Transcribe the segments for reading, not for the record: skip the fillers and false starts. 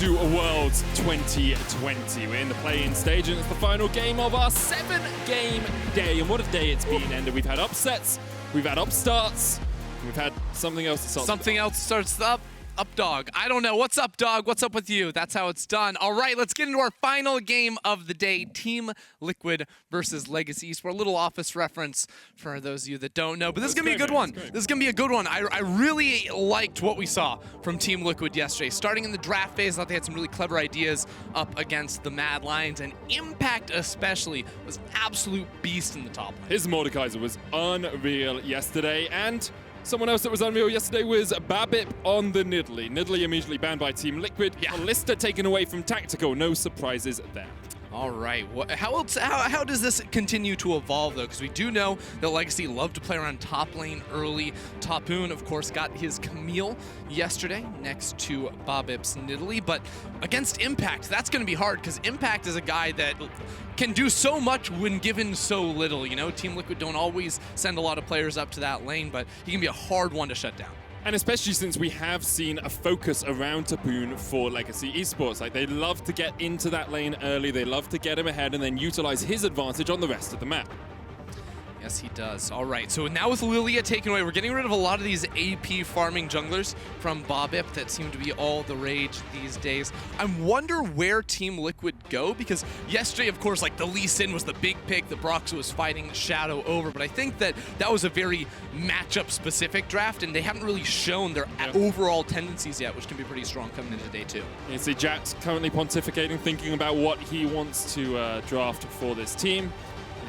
to Worlds 2020. We're in the play-in stage and it's the final game of our 7-game day. And what a day it's been, Ender. We've had upsets, we've had upstarts, we've had something else that starts Something else starts up dog. I don't know. What's up, dog? What's up with you? That's how it's done. All right, let's get into our final game of the day. Team Liquid versus Legacy Esports. A little office reference for those of you that don't know, but this is going to be a good one. This is going to be a good one. I really liked what we saw from Team Liquid yesterday. Starting in the draft phase, I thought they had some really clever ideas up against the Mad Lions, and Impact especially was an absolute beast in the top lane. His Mordekaiser was unreal yesterday, and someone else that was unreal yesterday was Babip on the Nidalee. Nidalee immediately banned by Team Liquid. Yeah. Lister taken away from Tactical. No surprises there. All right. How does this continue to evolve, though? Because we do know that Legacy love to play around top lane early. Topoon, of course, got his Camille yesterday next to Babip's Nidalee. But against Impact, that's going to be hard because Impact is a guy that can do so much when given so little. You know, Team Liquid don't always send a lot of players up to that lane, but he can be a hard one to shut down. And especially since we have seen a focus around Topoon for Legacy Esports. Like, they love to get into that lane early, they love to get him ahead and then utilize his advantage on the rest of the map. Yes, he does. All right, so now with Lilia taken away, we're getting rid of a lot of these AP farming junglers from Babip that seem to be all the rage these days. I wonder where Team Liquid go, because yesterday, of course, like the Lee Sin was the big pick that Broxah was fighting Shadow over, but I think that that was a very matchup-specific draft, and they haven't really shown their overall tendencies yet, which can be pretty strong coming into day two. You see Jack's currently pontificating, thinking about what he wants to draft for this team.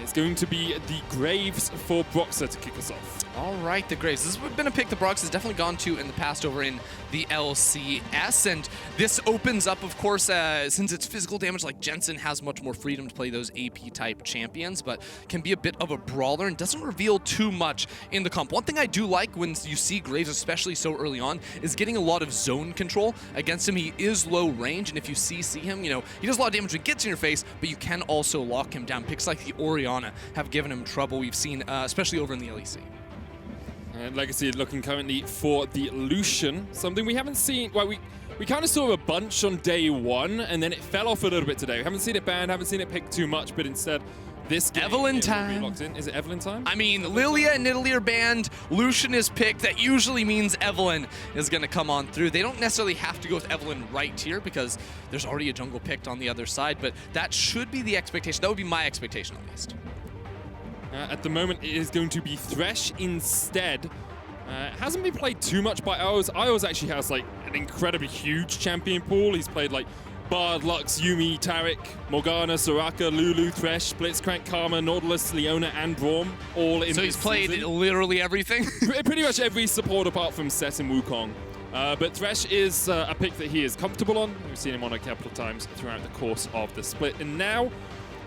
It's going to be the Graves for Broxah to kick us off. All right, the Graves. This has been a pick that Broxah has definitely gone to in the past over in the LCS, and this opens up, of course, since it's physical damage, like Jensen has much more freedom to play those AP-type champions, but can be a bit of a brawler and doesn't reveal too much in the comp. One thing I do like when you see Graves, especially so early on, is getting a lot of zone control against him. He is low range, and if you see him, you know, he does a lot of damage when he gets in your face, but you can also lock him down. Picks like the Orianna have given him trouble. We've seen, especially over in the LEC. And Legacy looking currently for the Lucian, something we haven't seen. Well, we kind of saw a bunch on day one, and then it fell off a little bit today. We haven't seen it banned, haven't seen it picked too much, but instead, this game Evelyn time. Locked in. Is it Evelyn time? I mean, Lilia and Nidalee are banned. Lucian is picked. That usually means Evelyn is going to come on through. They don't necessarily have to go with Evelyn right here because there's already a jungle picked on the other side, but that should be the expectation. That would be my expectation, at least. At the moment, it is going to be Thresh instead. Hasn't been played too much by Ios. Ios actually has like an incredibly huge champion pool. He's played like Bard, Lux, Yuumi, Taric, Morgana, Soraka, Lulu, Thresh, Blitzcrank, Karma, Nautilus, Leona, and Braum, all in. So he's played literally everything? Pretty much every support apart from Set and Wukong. But Thresh is a pick that he is comfortable on. We've seen him on a couple of times throughout the course of the split. And now,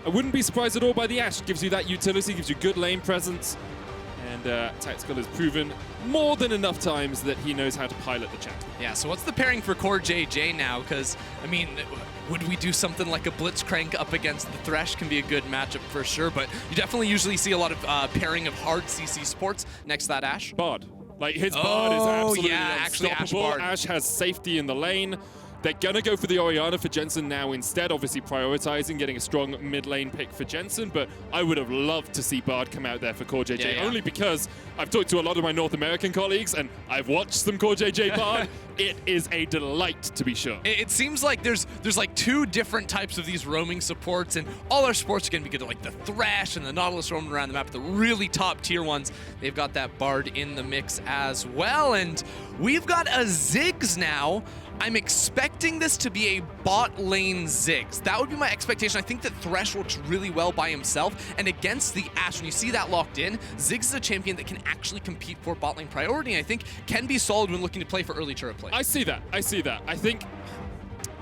I wouldn't be surprised at all by the Ashe. Gives you that utility, gives you good lane presence. And Tactical has proven more than enough times that he knows how to pilot the champ. Yeah, so what's the pairing for CoreJJ now? Because, I mean, would we do something like a Blitzcrank up against the Thresh? Can be a good matchup for sure, but you definitely usually see a lot of pairing of hard CC supports next to that Ashe. Bard. Like, his Bard is absolutely actually unstoppable. Ashe has safety in the lane. They're going to go for the Orianna for Jensen now instead, obviously prioritizing getting a strong mid lane pick for Jensen, but I would have loved to see Bard come out there for CoreJJ, only because I've talked to a lot of my North American colleagues and I've watched some CoreJJ Bard. It is a delight, to be sure. It seems like there's like two different types of these roaming supports, and all our supports are going to be good, like the Thresh and the Nautilus roaming around the map, the really top tier ones. They've got that Bard in the mix as well, and we've got a Ziggs now. I'm expecting this to be a bot lane Ziggs. That would be my expectation. I think that Thresh works really well by himself, and against the Ashe, when you see that locked in, Ziggs is a champion that can actually compete for bot lane priority, and I think can be solid when looking to play for early turret play. I see that. I think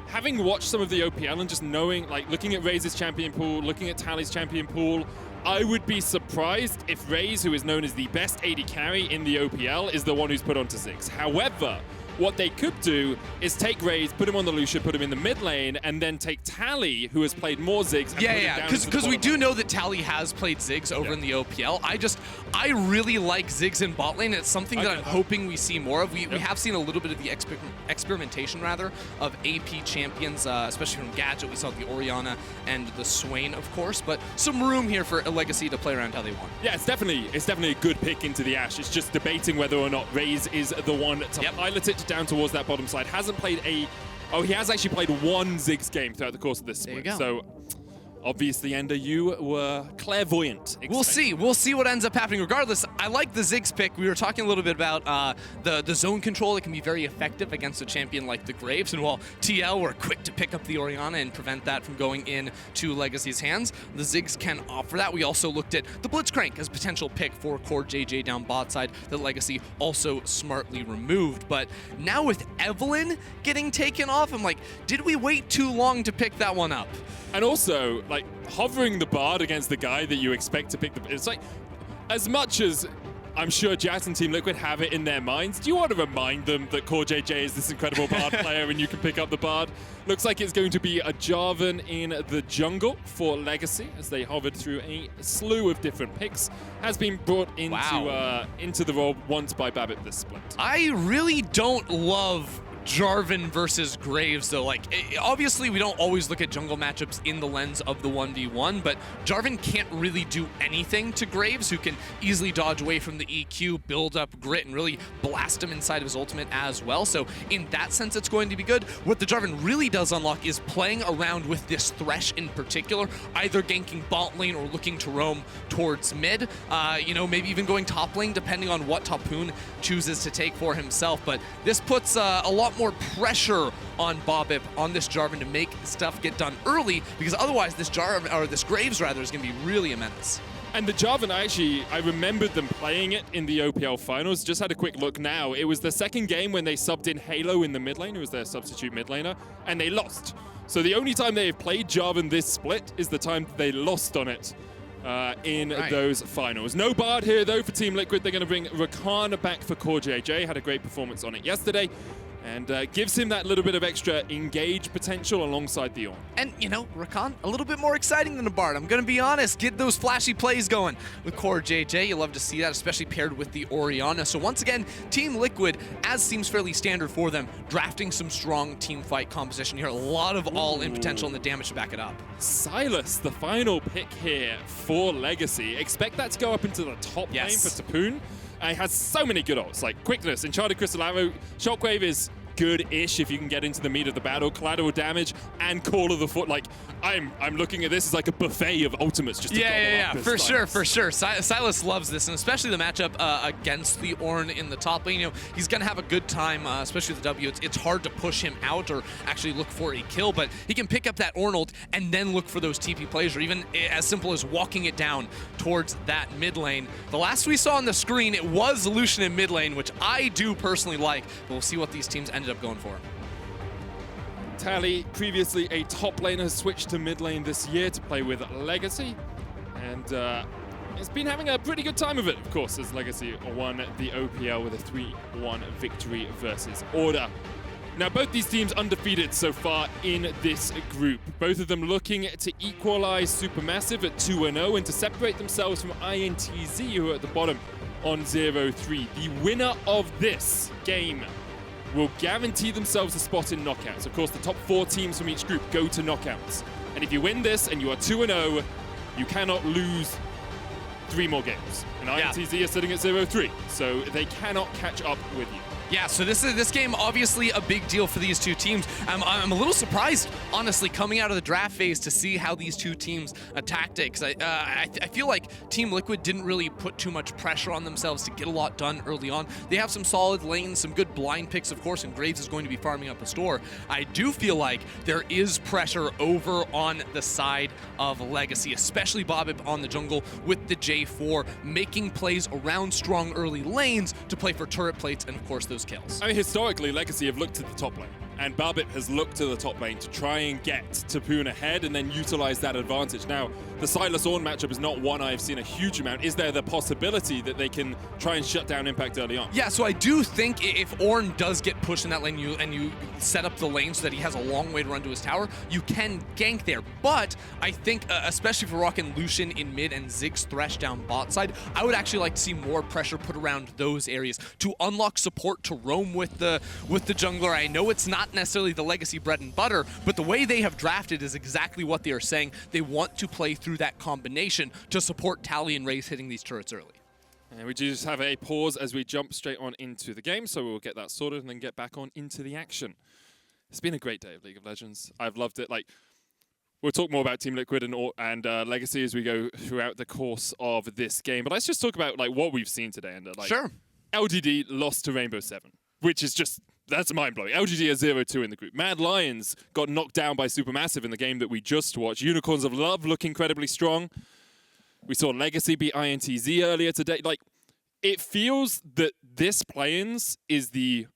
having watched some of the OPL and just knowing, like looking at Raes' champion pool, looking at Tally's champion pool, I would be surprised if Raes, who is known as the best AD carry in the OPL, is the one who's put onto Ziggs. However, what they could do is take Raes, put him on the Lucian, put him in the mid lane, and then take Tally, who has played more Ziggs, and put him down because we do know that Tally has played Ziggs over in the OPL. I really like Ziggs in bot lane. It's something that I'm hoping we see more of. We have seen a little bit of the experimentation, rather, of AP champions, especially from Gadget. We saw the Orianna and the Swain, of course, but some room here for a Legacy to play around how they want. Yeah, it's definitely a good pick into the Ashe. It's just debating whether or not Raes is the one to pilot it down towards that bottom side. Hasn't played he has actually played one Ziggs game throughout the course of this split. So obviously, Ender, you were clairvoyant. We'll see what ends up happening. Regardless, I like the Ziggs pick. We were talking a little bit about the zone control that can be very effective against a champion like the Graves. And while TL were quick to pick up the Orianna and prevent that from going into Legacy's hands, the Ziggs can offer that. We also looked at the Blitzcrank as a potential pick for CoreJJ down bot side that Legacy also smartly removed. But now with Evelynn getting taken off, I'm like, did we wait too long to pick that one up? And also, like, hovering the Bard against the guy that you expect to pick it's like, as much as I'm sure Jazz and Team Liquid have it in their minds, do you want to remind them that CoreJJ is this incredible Bard player and you can pick up the Bard? Looks like it's going to be a Jarvan in the jungle for Legacy as they hovered through a slew of different picks. Has been brought into the role once by Babip this split. I really don't love Jarvan versus Graves, though. Like, obviously, we don't always look at jungle matchups in the lens of the 1v1, but Jarvan can't really do anything to Graves, who can easily dodge away from the EQ, build up grit, and really blast him inside of his ultimate as well. So in that sense, it's going to be good. What the Jarvan really does unlock is playing around with this Thresh in particular, either ganking bot lane or looking to roam towards mid, maybe even going top lane, depending on what Topoon chooses to take for himself. But this puts a lot more pressure on Babip, on this Jarvan, to make stuff get done early, because otherwise this Graves rather is going to be really a menace. And the Jarvan, I remembered them playing it in the OPL finals. Just had a quick look now. It was the second game when they subbed in Halo in the mid lane, who was their substitute mid laner, and they lost. So the only time they've played Jarvan this split is the time they lost on it in those finals. No Bard here, though, for Team Liquid. They're going to bring Rakan back for CoreJJ. Had a great performance on it yesterday. And gives him that little bit of extra engage potential alongside the Ornn. And, Rakan, a little bit more exciting than a Bard. I'm going to be honest. Get those flashy plays going with CoreJJ. You love to see that, especially paired with the Orianna. So once again, Team Liquid, as seems fairly standard for them, drafting some strong team fight composition here. A lot of all-in potential and the damage to back it up. Sylas, the final pick here for Legacy. Expect that to go up into the top lane for Topoon. It has so many good ults, like quickness, Enchanted Crystal Arrow, Shockwave is good-ish if you can get into the meat of the battle, collateral damage, and Call of the Foot. Like, I'm looking at this as like a buffet of ultimates just to for sure. Sylas loves this, and especially the matchup against the Ornn in the top lane. He's going to have a good time, especially with the W. It's hard to push him out or actually look for a kill, but he can pick up that Ornn ult and then look for those TP plays, or even as simple as walking it down towards that mid lane. The last we saw on the screen, it was Lucian in mid lane, which I do personally like, but we'll see what these teams ended up going for. Tally, previously a top laner, switched to mid lane this year to play with Legacy, and has been having a pretty good time of it, of course, as Legacy won the OPL with a 3-1 victory versus Order. Now, both these teams undefeated so far in this group. Both of them looking to equalize Supermassive at 2-0 and to separate themselves from INTZ, who are at the bottom on 0-3. The winner of this game will guarantee themselves a spot in knockouts. Of course, the top 4 teams from each group go to knockouts. And if you win this and you are 2-0, you cannot lose 3 more games. And INTZ are sitting at 0-3, so they cannot catch up with you. Yeah, so this game, obviously a big deal for these two teams. I'm a little surprised, honestly, coming out of the draft phase to see how these two teams attacked it, because I feel like Team Liquid didn't really put too much pressure on themselves to get a lot done early on. They have some solid lanes, some good blind picks, of course, and Graves is going to be farming up a store. I do feel like there is pressure over on the side of Legacy, especially Babip on the jungle with the J4, making plays around strong early lanes to play for turret plates and, of course, those kills. I mean, historically, Legacy have looked to the top lane, and Babip has looked to the top lane to try and get Topoon ahead and then utilize that advantage. Now, the Sylas Ornn matchup is not one I've seen a huge amount. Is there the possibility that they can try and shut down Impact early on? Yeah, so I do think if Ornn does get pushed in that lane and you set up the lane so that he has a long way to run to his tower, you can gank there. But I think, especially for Rakan, Lucian in mid and Ziggs Thresh down bot side, I would actually like to see more pressure put around those areas to unlock support to roam with the jungler. I know it's not necessarily the legacy bread and butter, but the way they have drafted is exactly what they are saying. They want to play through that combination to support Tally and Raes hitting these turrets early. And we just have a pause as we jump straight on into the game, so we'll get that sorted and then get back on into the action. It's been a great day of League of Legends. I've loved it. Like, we'll talk more about Team Liquid and Legacy as we go throughout the course of this game. But let's just talk about like what we've seen today. And like, sure. LGD lost to Rainbow 7, which is just, that's mind-blowing. LGD are 0-2 in the group. Mad Lions got knocked down by Supermassive in the game that we just watched. Unicorns of Love look incredibly strong. We saw Legacy beat INTZ earlier today. Like, it feels that this play-ins is the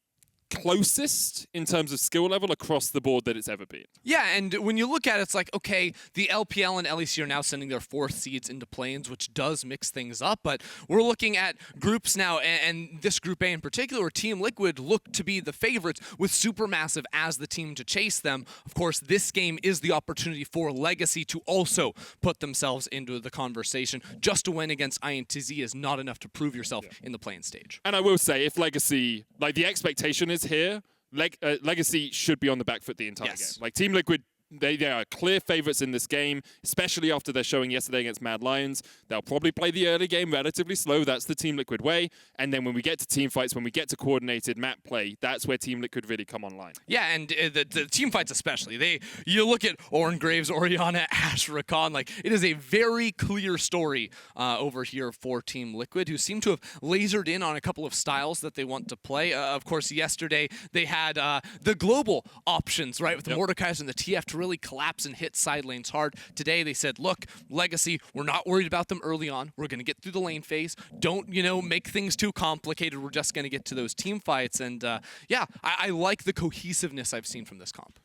closest in terms of skill level across the board that it's ever been. Yeah, and when you look at it, it's like, okay, the LPL and LEC are now sending their 4th seeds into play-ins, which does mix things up, but we're looking at groups now, and this Group A in particular, where Team Liquid look to be the favorites with Supermassive as the team to chase them. Of course, this game is the opportunity for Legacy to also put themselves into the conversation. Just to win against INTZ is not enough to prove yourself in the play-in stage. And I will say, if Legacy, like the expectation is here, Legacy should be on the back foot the entire game. Like Team Liquid, they are clear favorites in this game, especially after their showing yesterday against Mad Lions. They'll probably play the early game relatively slow. That's the Team Liquid way. And then when we get to team fights, when we get to coordinated map play, that's where Team Liquid really come online. Yeah, and the team fights especially. You look at Ornn, Graves, Orianna, Ashe, Rakan. Like, it is a very clear story over here for Team Liquid, who seem to have lasered in on a couple of styles that they want to play. Of course, yesterday they had the global options, right, with the Mordekaiser and the TF to really collapse and hit side lanes hard. Today they said, look, Legacy, we're not worried about them early on. We're going to get through the lane phase. Don't, make things too complicated. We're just going to get to those team fights. And yeah, I like the cohesiveness I've seen from this comp.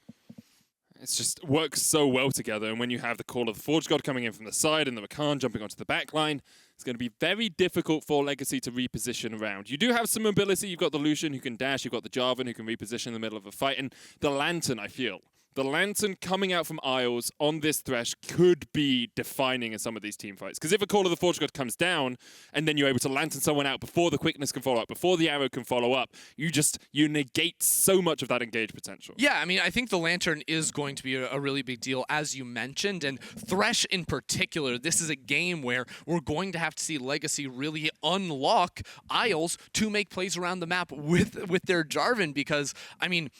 It's just works so well together. And when you have the Call of the Forge God coming in from the side and the Rakan jumping onto the back line, it's going to be very difficult for Legacy to reposition around. You do have some mobility. You've got the Lucian who can dash. You've got the Jarvan who can reposition in the middle of a fight. And the Lantern, I feel. The Lantern coming out from Isles on this Thresh could be defining in some of these team fights. Because if a Call of the Forge God comes down and then you're able to Lantern someone out before the quickness can follow up, before the arrow can follow up, you negate so much of that engage potential. Yeah, I mean, I think the Lantern is going to be a really big deal, as you mentioned. And Thresh in particular, this is a game where we're going to have to see Legacy really unlock Isles to make plays around the map with their Jarvan. Because, I mean,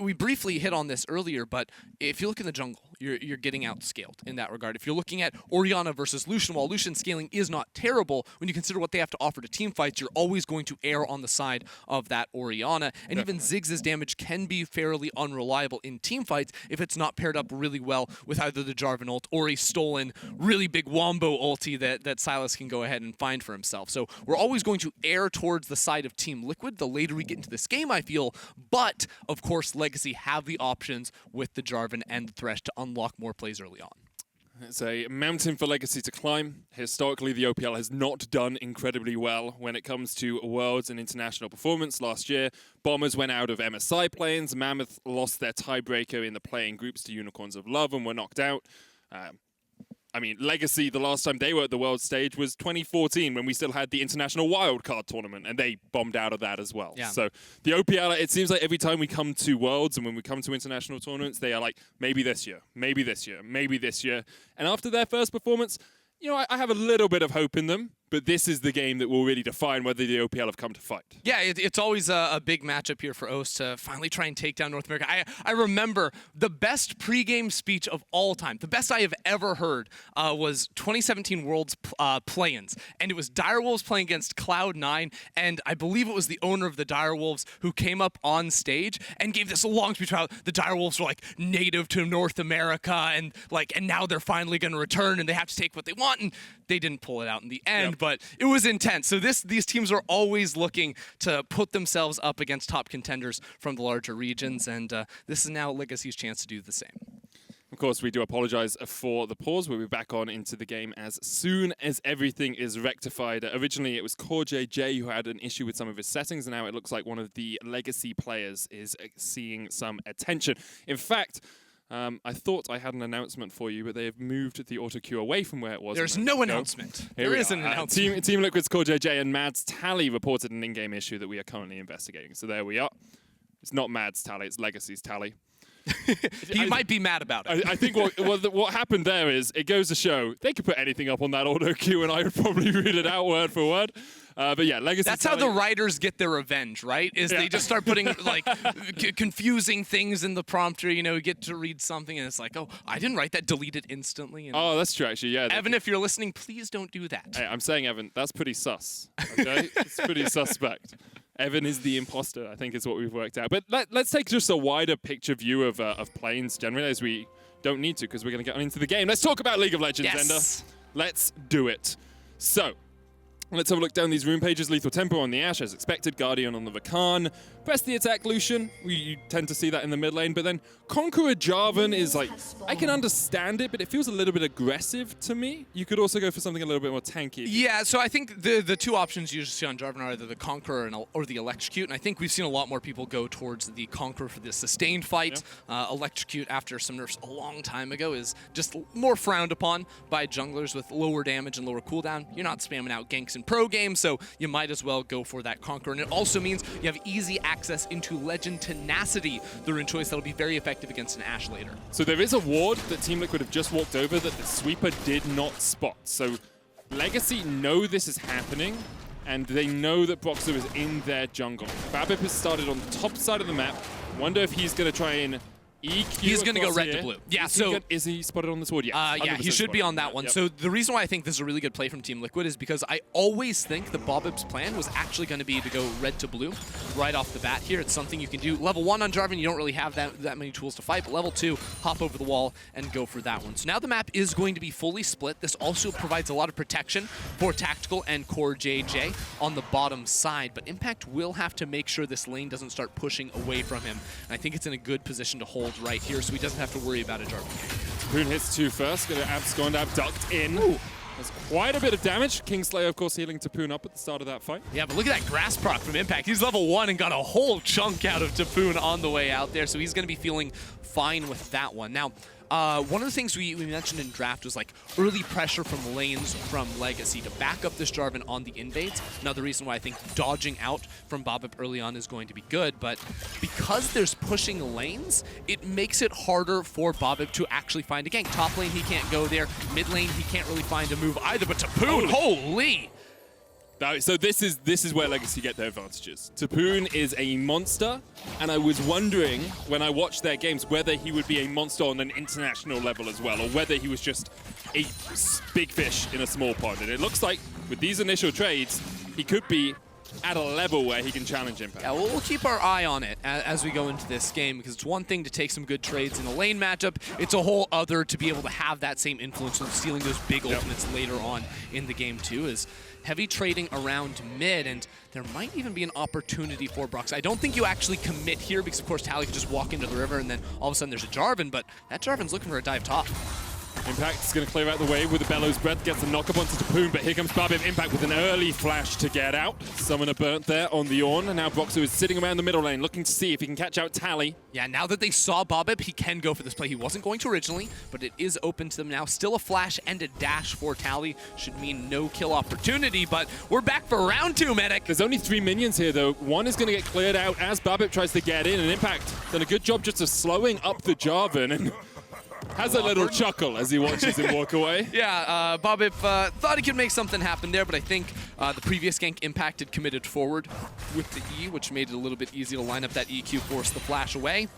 we briefly hit on this earlier, but if you look in the jungle, you're getting outscaled in that regard. If you're looking at Orianna versus Lucian, while Lucian's scaling is not terrible, when you consider what they have to offer to team fights, you're always going to err on the side of that Orianna. And even Ziggs' damage can be fairly unreliable in team fights if it's not paired up really well with either the Jarvan ult or a stolen, really big wombo ulti that Sylas can go ahead and find for himself. So we're always going to err towards the side of Team Liquid the later we get into this game, I feel. But, of course, Legacy have the options with the Jarvan and the Thresh to unlock more plays early on. It's a mountain for Legacy to climb. Historically, the OPL has not done incredibly well when it comes to Worlds and international performance. Last year, Bombers went out of MSI play-ins. Mammoth lost their tiebreaker in the playing groups to Unicorns of Love and were knocked out. I mean, Legacy, the last time they were at the world stage was 2014 when we still had the international wildcard tournament, and they bombed out of that as well. Yeah. So the OPL, it seems like every time we come to Worlds and when we come to international tournaments, they are like, maybe this year, maybe this year, maybe this year. And after their first performance, I have a little bit of hope in them, but this is the game that will really define whether the OPL have come to fight. Yeah, it's always a big matchup here for OS to finally try and take down North America. I remember the best pregame speech of all time, the best I have ever heard, was 2017 Worlds play-ins. And it was Direwolves playing against Cloud9, and I believe it was the owner of the Direwolves who came up on stage and gave this long speech about how the Direwolves were like native to North America and now they're finally going to return and they have to take what they want, and they didn't pull it out in the end. Yep. But it was intense. So these teams are always looking to put themselves up against top contenders from the larger regions, and this is now Legacy's chance to do the same. Of course, we do apologize for the pause. We'll be back on into the game as soon as everything is rectified. Originally, it was CoreJJ who had an issue with some of his settings, and now it looks like one of the legacy players is seeing some attention. In fact, I thought I had an announcement for you, but they have moved the auto queue away from where it was. There's no announcement. There is an announcement. Team Liquid's CoreJJ and Mad's Tally reported an in-game issue that we are currently investigating. So there we are. It's not Mad's Tally, it's Legacy's Tally. He might be mad about it. I think what happened there is, it goes to show, they could put anything up on that auto queue and I would probably read it out word for word. But yeah, Legacy. That's how the writers get their revenge, right? Is they just start putting like confusing things in the prompter. You know, you get to read something and it's like, oh, I didn't write that. Delete it instantly. And oh, that's true, actually. Yeah. Evan, if you're listening, please don't do that. Hey, I'm saying, Evan, that's pretty sus. Okay, it's pretty suspect. Evan is the imposter, I think is what we've worked out. But let's take just a wider picture view of Plains generally, as we don't need to because we're going to get on into the game. Let's talk about League of Legends, yes. Ender. Let's do it. So, let's have a look down these rune pages. Lethal Tempo on the Ashe, as expected. Guardian on the Rakan. Press the attack, Lucian. You tend to see that in the mid lane. But then Conqueror Jarvan is like, I can understand it, but it feels a little bit aggressive to me. You could also go for something a little bit more tanky. Yeah, so I think the two options you usually see on Jarvan are either the Conqueror or the Electrocute. And I think we've seen a lot more people go towards the Conqueror for the sustained fight. Yeah. Electrocute, after some nerfs a long time ago, is just more frowned upon by junglers with lower damage and lower cooldown. You're not spamming out ganks in pro games, so you might as well go for that Conqueror. And it also means you have easy access into Legend Tenacity, the rune choice that'll be very effective against an Ashe later. So there is a ward that Team Liquid have just walked over that the sweeper did not spot. So Legacy know this is happening, and they know that Broxah is in their jungle. Babip has started on the top side of the map. Wonder if he's going to try and EQ. He's going to go red here. to blue. Yeah, is he spotted on this ward? Yeah, yeah, he should be on that one. Yep. So the reason why I think this is a really good play from Team Liquid is because I always think the Babip's plan was actually going to be to go red to blue right off the bat here. It's something you can do. Level 1 on Jarvan, you don't really have that many tools to fight, but level 2, hop over the wall and go for that one. So now the map is going to be fully split. This also provides a lot of protection for Tactical and CoreJJ on the bottom side, but Impact will have to make sure this lane doesn't start pushing away from him. And I think it's in a good position to hold right here, so he doesn't have to worry about a Jarvan. Topoon hits 2 first, going to abscond, abduct in. Ooh. There's quite a bit of damage. Kingslayer, of course, healing Topoon up at the start of that fight. Yeah, but look at that grass proc from Impact. He's level 1 and got a whole chunk out of Topoon on the way out there, so he's going to be feeling fine with that one. Now, one of the things we mentioned in draft was like early pressure from lanes from Legacy to back up this Jarvan on the invades. Another reason why I think dodging out from Babip early on is going to be good, but because there's pushing lanes, it makes it harder for Babip to actually find a gank. Top lane, he can't go there. Mid lane, he can't really find a move either, but Topoon, holy! So this is where Legacy get their advantages. Topoon is a monster, and I was wondering when I watched their games whether he would be a monster on an international level as well, or whether he was just a big fish in a small pond. And it looks like with these initial trades, he could be at a level where he can challenge Impact. Yeah, we'll keep our eye on it as we go into this game, because it's one thing to take some good trades in a lane matchup. It's a whole other to be able to have that same influence of stealing those big ultimates later on in the game too. Is heavy trading around mid, and there might even be an opportunity for Broxah. I don't think you actually commit here because, of course, Tally could just walk into the river and then all of a sudden there's a Jarvan, but that Jarvan's looking for a dive top. Impact is going to clear out the way with the Bellows Breath, gets a knock-up onto Topoon, but here comes Babip. Impact with an early flash to get out. Summoner burnt there on the Ornn, and now Broxah is sitting around the middle lane, looking to see if he can catch out Tally. Yeah, now that they saw Babip, he can go for this play. He wasn't going to originally, but it is open to them now. Still a flash and a dash for Tally. Should mean no kill opportunity, but we're back for round 2, Medic. There's only 3 minions here, though. One is going to get cleared out as Babip tries to get in, and Impact done a good job just of slowing up the Jarvan, and has a little chuckle as he watches him walk away. Yeah, Babip thought he could make something happen there, but I think the previous gank Impact had committed forward with the E, which made it a little bit easy to line up that EQ, force the flash away.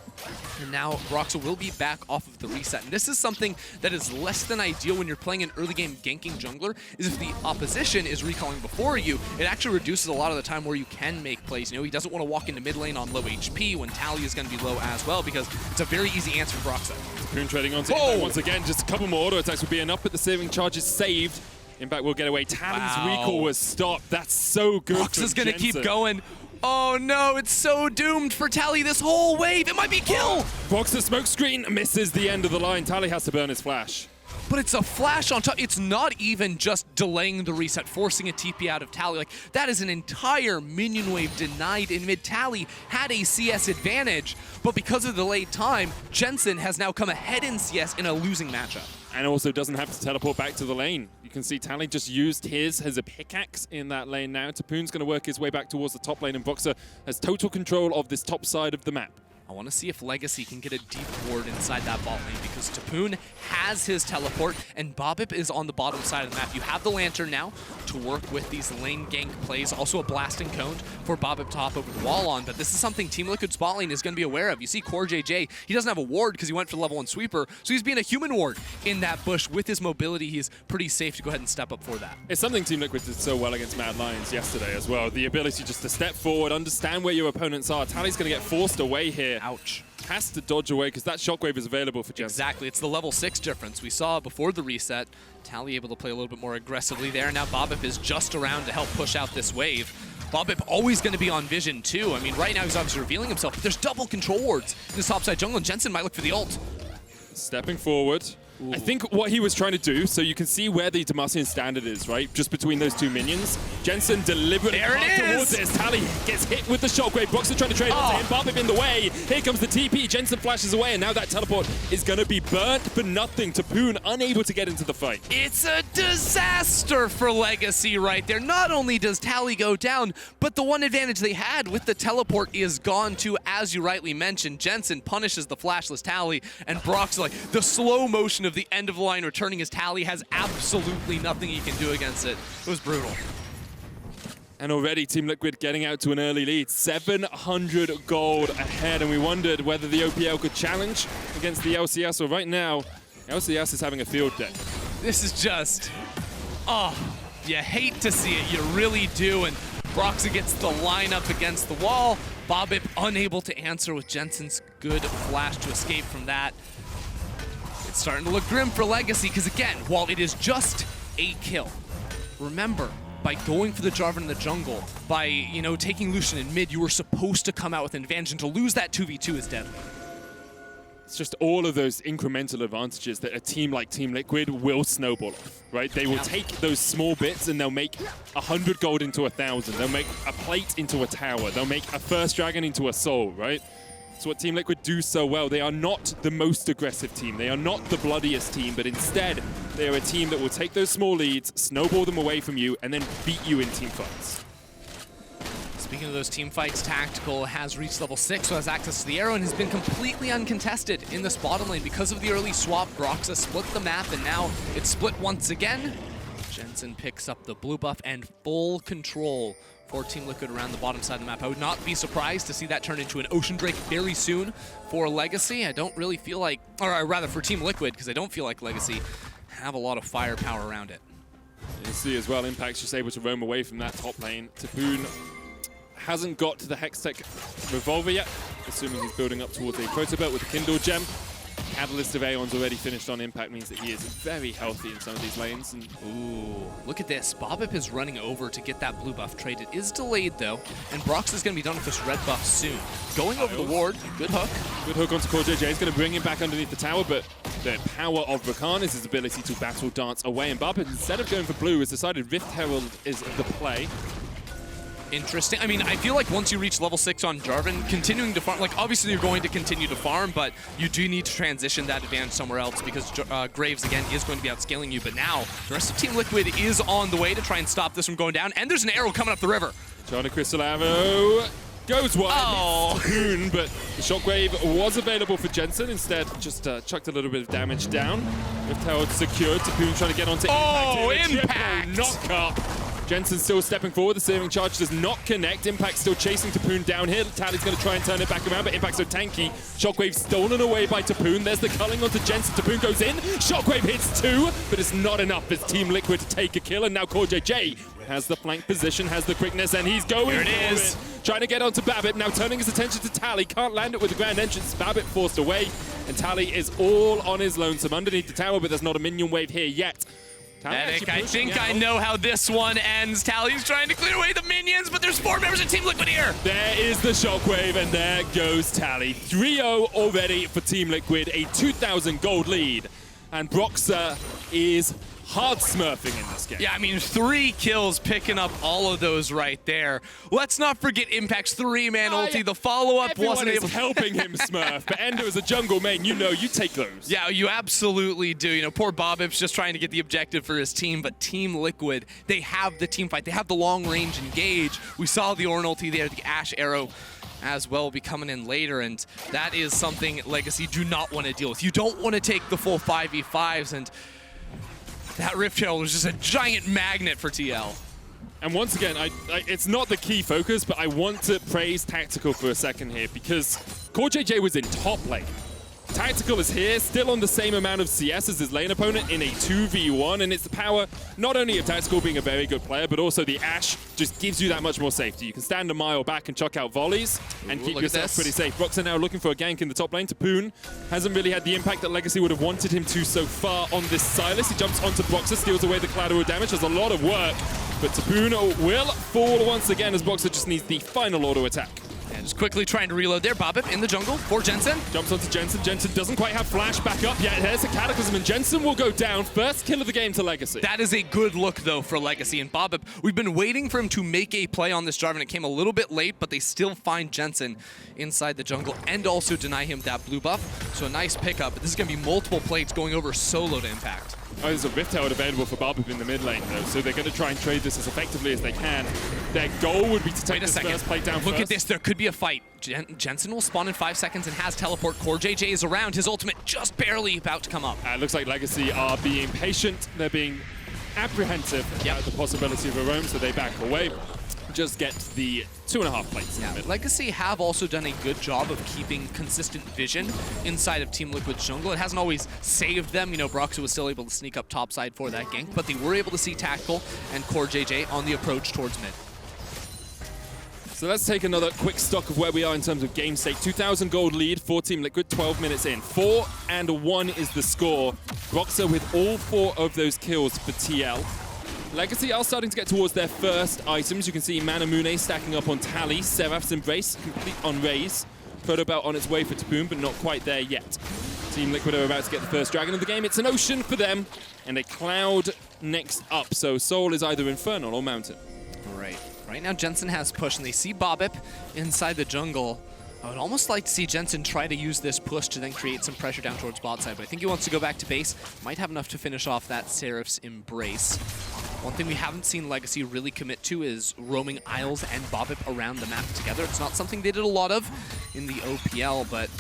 And now Broxah will be back off of the reset. And this is something that is less than ideal when you're playing an early game ganking jungler, is if the opposition is recalling before you, it actually reduces a lot of the time where you can make plays. You know, he doesn't want to walk into mid lane on low HP when Tally is going to be low as well, because it's a very easy answer for Broxah. Topoon trading onto Impact once again. Just a couple more auto attacks would be enough, but the saving charge is saved. Impact will get away. Tally's recall was stopped. That's so good. Broxah's going to keep going. Oh no, it's so doomed for Tally this whole wave. It might be kill. Broxah smoke screen misses the end of the line. Tally has to burn his flash. But it's a flash on top. It's not even just delaying the reset, forcing a TP out of Tally. Like, that is an entire minion wave denied in mid. Tally had a CS advantage, but because of the delayed time, Jensen has now come ahead in CS in a losing matchup. And also doesn't have to teleport back to the lane. You can see Tally just used his as a pickaxe in that lane now. Topoon's going to work his way back towards the top lane, and Broxah has total control of this top side of the map. I want to see if Legacy can get a deep ward inside that bot lane, because Topoon has his teleport and Babip is on the bottom side of the map. You have the Lantern now to work with these lane gank plays. Also a blasting cone for Babip to hop over the wall on, but this is something Team Liquid's bot lane is going to be aware of. You see CoreJJ, he doesn't have a ward because he went for the level 1 sweeper, so he's being a human ward in that bush. With his mobility, he's pretty safe to go ahead and step up for that. It's something Team Liquid did so well against Mad Lions yesterday as well. The ability just to step forward, understand where your opponents are. Tally's going to get forced away here. Ouch. Has to dodge away because that shockwave is available for Jensen. Exactly, it's the level 6 difference. We saw before the reset, Tally able to play a little bit more aggressively there. Now Babip is just around to help push out this wave. Babip always going to be on vision too. I mean, right now he's obviously revealing himself, but there's double control wards in this topside jungle, and Jensen might look for the ult. Stepping forward. Ooh. I think what he was trying to do, so you can see where the Demacian standard is, right? Just between those two minions. Jensen deliberately towards this. Tally gets hit with the shockwave. Broxah trying to trade onto him. Babip in the way. Here comes the TP. Jensen flashes away, and now that teleport is going to be burnt for nothing. Topoon unable to get into the fight. It's a disaster for Legacy right there. Not only does Tally go down, but the one advantage they had with the teleport is gone too, as you rightly mentioned. Jensen punishes the flashless Tally, and Broxah, like the slow motion of the end of the line returning his Tally, has absolutely nothing he can do against it. It was brutal. And already Team Liquid getting out to an early lead. 700 gold ahead, and we wondered whether the OPL could challenge against the LCS. Well, right now, LCS is having a field day. This is just, oh, you hate to see it, you really do. And Broxah gets the line up against the wall. Babip unable to answer with Jensen's good flash to escape from that. It's starting to look grim for Legacy, because again, while it is just a kill, remember, by going for the Jarvan in the jungle, by, you know, taking Lucian in mid, you were supposed to come out with an advantage, and to lose that 2v2 is deadly. It's just all of those incremental advantages that a team like Team Liquid will snowball off, right? They will take those small bits and they'll make 100 gold into 1,000. They'll make a plate into a tower. They'll make a first dragon into a soul, right? It's what Team Liquid do so well. They are not the most aggressive team. They are not the bloodiest team, but instead, they are a team that will take those small leads, snowball them away from you, and then beat you in team fights. Speaking of those team fights, Tactical has reached level 6, so has access to the arrow, and has been completely uncontested in this bottom lane. Because of the early swap, Broxah split the map, and now it's split once again. Jensen picks up the blue buff and full control for Team Liquid around the bottom side of the map. I would not be surprised to see that turn into an Ocean Drake very soon for Legacy. I don't really feel like, or rather for Team Liquid, because I don't feel like Legacy have a lot of firepower around it. You see as well, Impact's just able to roam away from that top lane. Topoon hasn't got to the Hextech Revolver yet, assuming he's building up towards a Protobelt with a Kindle Gem. Catalyst of Aeon's already finished on Impact, means that he is very healthy in some of these lanes. And ooh, look at this. Babip is running over to get that blue buff trade. It is delayed though, and Broxah is going to be done with this red buff soon. Going over the ward, good hook. Good hook onto CoreJJ. He's going to bring him back underneath the tower, but the power of Rakan is his ability to battle dance away. And Babip, instead of going for blue, has decided Rift Herald is the play. Interesting. I mean, I feel like once you reach level 6 on Jarvan, continuing to farm, like obviously you're going to continue to farm, but you do need to transition that advantage somewhere else, because Graves, again, is going to be outscaling you. But now, the rest of Team Liquid is on the way to try and stop this from going down, and there's an arrow coming up the river. Trying to Crystal Arrow. Goes wide. Oh. But the shockwave was available for Jensen. Instead, just chucked a little bit of damage down. Rift Herald secured. Topoon trying to get onto Impact. Oh, Impact! Knock up. Jensen still stepping forward. The saving charge does not connect. Impact still chasing Topoon down here. Tally's going to try and turn it back around, but Impact's so tanky. Shockwave stolen away by Topoon. There's the culling onto Jensen. Topoon goes in. Shockwave hits 2, but it's not enough as Team Liquid to take a kill. And now CoreJJ has the flank position, has the quickness, and he's going there it is. Trying to get onto Babip. Now turning his attention to Tally. Can't land it with the grand entrance. Babip forced away, and Tally is all on his lonesome underneath the tower, but there's not a minion wave here yet. Medic, I think I know how this one ends. Tally's trying to clear away the minions, but there's 4 members of Team Liquid here. There is the shockwave, and there goes Tally. 3-0 already for Team Liquid, a 2,000 gold lead. And Broxah is hard smurfing in this game. Yeah, I mean, 3 kills picking up all of those right there. Let's not forget Impact's 3-man ulti. The follow-up wasn't able to helping him smurf, but Ender as a jungle main, you know, you take those. Yeah, you absolutely do. You know, poor Babip's just trying to get the objective for his team, but Team Liquid, they have the team fight. They have the long-range engage. We saw the Ornn ulti there, the Ashe arrow as well will be coming in later, and that is something Legacy do not want to deal with. You don't want to take the full 5v5s, and that Rift Herald was just a giant magnet for TL. And once again, it's not the key focus, but I want to praise Tactical for a second here, because CoreJJ was in top lane. Tactical is here, still on the same amount of CS as his lane opponent in a 2v1, and it's the power not only of Tactical being a very good player, but also the Ashe just gives you that much more safety. You can stand a mile back and chuck out volleys and keep yourself pretty safe. Broxah now looking for a gank in the top lane. Topoon hasn't really had the impact that Legacy would have wanted him to so far on this Sylas. He jumps onto Broxah, steals away the collateral damage. There's a lot of work, but Topoon will fall once again as Broxah just needs the final auto attack. And just quickly trying to reload there. Babip in the jungle for Jensen. Jumps onto Jensen. Jensen doesn't quite have flash back up yet. There's a Cataclysm, and Jensen will go down. First kill of the game to Legacy. That is a good look, though, for Legacy. And Babip, we've been waiting for him to make a play on this Jarvan. It came a little bit late, but they still find Jensen inside the jungle and also deny him that blue buff. So a nice pickup. This is going to be multiple plates going over solo to Impact. Oh, there's a Rift Herald available for Babip in the mid lane, though, so they're going to try and trade this as effectively as they can. Their goal would be to take this first plate down Look at this. There could be a fight. Jensen will spawn in 5 seconds and has teleport. CoreJJ is around. His ultimate just barely about to come up. It looks like Legacy are being patient. They're being apprehensive about the possibility of a roam, so they back away. Just get the 2.5 plates. Yeah, Legacy have also done a good job of keeping consistent vision inside of Team Liquid's jungle. It hasn't always saved them. You know, Broxah was still able to sneak up topside for that gank, but they were able to see Tactical and CoreJJ on the approach towards mid. So let's take another quick stock of where we are in terms of game state. 2,000 gold lead for Team Liquid, 12 minutes in. 4-1 is the score. Broxah with all 4 of those kills for TL. Legacy are starting to get towards their first items. You can see Manamune stacking up on Tally, Seraph's Embrace complete on Raes. Photo belt on its way for Topoon, but not quite there yet. Team Liquid are about to get the first dragon of the game. It's an ocean for them, and a cloud next up. So Soul is either Infernal or Mountain. Right now Jensen has push, and they see Babip inside the jungle. I would almost like to see Jensen try to use this push to then create some pressure down towards bot side, but I think he wants to go back to base. Might have enough to finish off that Seraph's Embrace. One thing we haven't seen Legacy really commit to is roaming Isles and Babip around the map together. It's not something they did a lot of in the OPL, but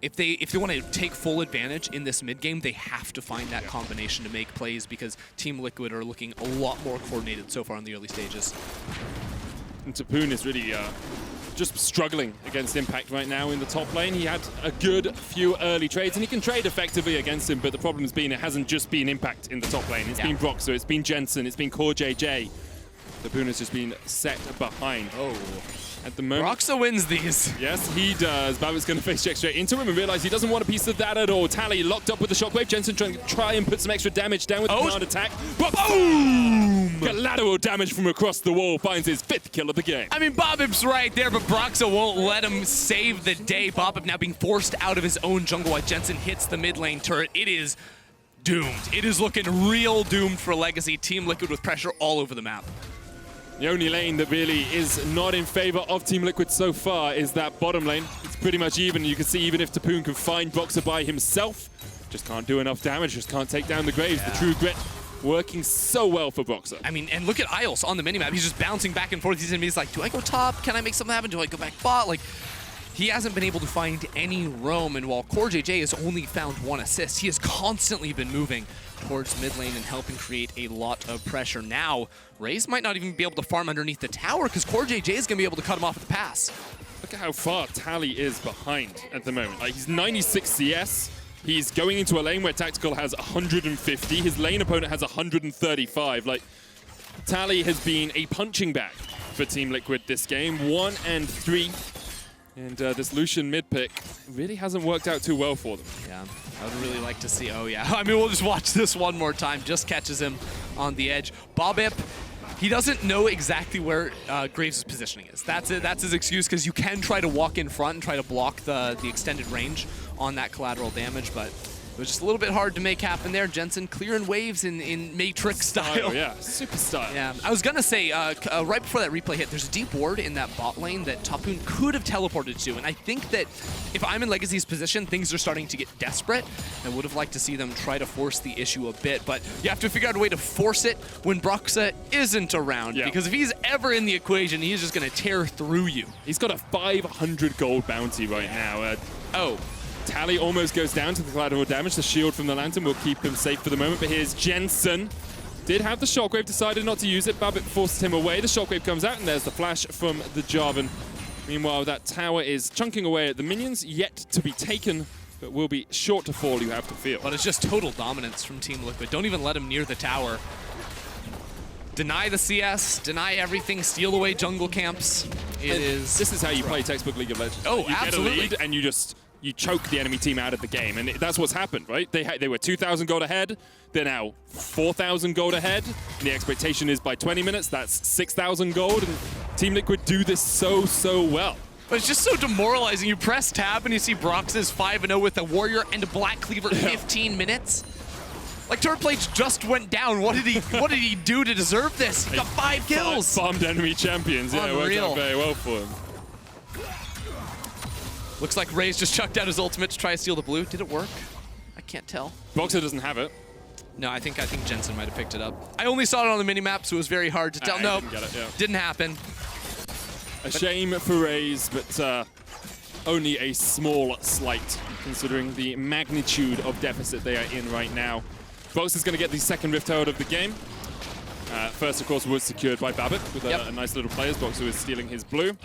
if they want to take full advantage in this mid game, they have to find that combination to make plays, because Team Liquid are looking a lot more coordinated so far in the early stages. And Topoon is really just struggling against Impact right now in the top lane. He had a good few early trades, and he can trade effectively against him, but the problem has been it hasn't just been Impact in the top lane. It's been Broxah, it's been Jensen, it's been CoreJJ. Topoon has just been set behind. At the moment. Broxah wins these. Yes, he does. Babip's going to face check straight into him and realize he doesn't want a piece of that at all. Tally locked up with the shockwave. Jensen trying to try and put some extra damage down with the command attack. Boom! Collateral damage from across the wall finds his 5th kill of the game. I mean, Babip's right there, but Broxah won't let him save the day. Babip now being forced out of his own jungle while Jensen hits the mid lane turret. It is doomed. It is looking real doomed for Legacy. Team Liquid with pressure all over the map. The only lane that really is not in favor of Team Liquid so far is that bottom lane. It's pretty much even. You can see even if Topoon can find Broxah by himself, just can't do enough damage, just can't take down the Graves. The True Grit working so well for Broxah. I mean, and look at Isles on the minimap. He's just bouncing back and forth. He's like, do I go top? Can I make something happen? Do I go back bot? Like, he hasn't been able to find any roam, and while CoreJJ has only found 1 assist, he has constantly been moving towards mid lane and helping create a lot of pressure. Now, Raes might not even be able to farm underneath the tower, because CoreJJ is going to be able to cut him off at the pass. Look at how far Tally is behind at the moment. Like, he's 96 CS. He's going into a lane where Tactical has 150. His lane opponent has 135. Like, Tally has been a punching bag for Team Liquid this game. 1-3 And this Lucian mid pick really hasn't worked out too well for them. Yeah, I would really like to see, oh yeah. I mean, we'll just watch this one more time. Just catches him on the edge. Babip, he doesn't know exactly where Graves' positioning is. That's it. That's his excuse, because you can try to walk in front and try to block the extended range on that collateral damage, but it was just a little bit hard to make happen there. Jensen clearing waves in Matrix style. Oh, yeah, super style. Yeah, I was going to say, right before that replay hit, there's a deep ward in that bot lane that Topoon could have teleported to, and I think that if I'm in Legacy's position, things are starting to get desperate. I would have liked to see them try to force the issue a bit, but you have to figure out a way to force it when Broxah isn't around, because if he's ever in the equation, he's just going to tear through you. He's got a 500 gold bounty right now. Tally almost goes down to the collateral damage. The shield from the Lantern will keep him safe for the moment, but here's Jensen. Did have the shockwave, decided not to use it. Babip forced him away. The shockwave comes out, and there's the flash from the Jarvan. Meanwhile, that tower is chunking away at the minions, yet to be taken, but will be short to fall, you have to feel. But it's just total dominance from Team Liquid. Don't even let him near the tower. Deny the CS, deny everything, steal away jungle camps. This is how you play textbook League of Legends. Oh, you absolutely. Get a lead and you choke the enemy team out of the game, and that's what's happened, right? They were 2,000 gold ahead. They're now 4,000 gold ahead. And the expectation is by 20 minutes, that's 6,000 gold, and Team Liquid do this so well. But it's just so demoralizing. You press tab and you see Broxah's 5-0 with a Warrior and a Black Cleaver 15 minutes. Like, Turret Plates just went down. What did he do to deserve this? He got 5 kills. Farmed enemy champions. Yeah, it worked out very well for him. Looks like Raes just chucked out his ultimate to try to steal the blue. Did it work? I can't tell. Broxah doesn't have it. No, I think Jensen might have picked it up. I only saw it on the minimap, so it was very hard to tell. No, didn't happen. A shame for Raes, but only a small slight, considering the magnitude of deficit they are in right now. Broxah is going to get the second Rift out of the game. First, of course, was secured by Babip with a nice little play as Broxah is stealing his blue.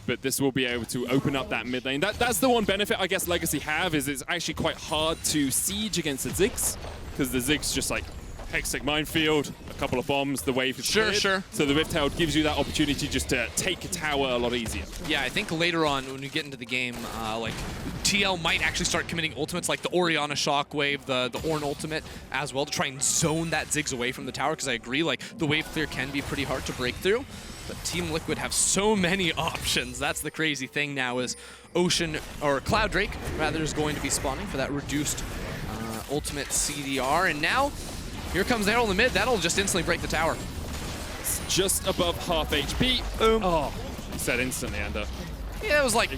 But this will be able to open up that mid lane. That's the one benefit I guess Legacy have, is it's actually quite hard to siege against the Ziggs, because the Ziggs just like hextech minefield, a couple of bombs, the wave is cleared. Sure. So the Rift Herald gives you that opportunity just to take a tower a lot easier. Yeah, I think later on when we get into the game, like TL might actually start committing ultimates like the Orianna shockwave, the Ornn ultimate as well, to try and zone that Ziggs away from the tower, because I agree, like the wave clear can be pretty hard to break through. But Team Liquid have so many options. That's the crazy thing now, is Cloud Drake rather is going to be spawning for that reduced ultimate CDR. And now, here comes Arrow in the mid. That'll just instantly break the tower. It's just above half HP. Boom. Oh, you said instantly, Ender. Yeah, it was like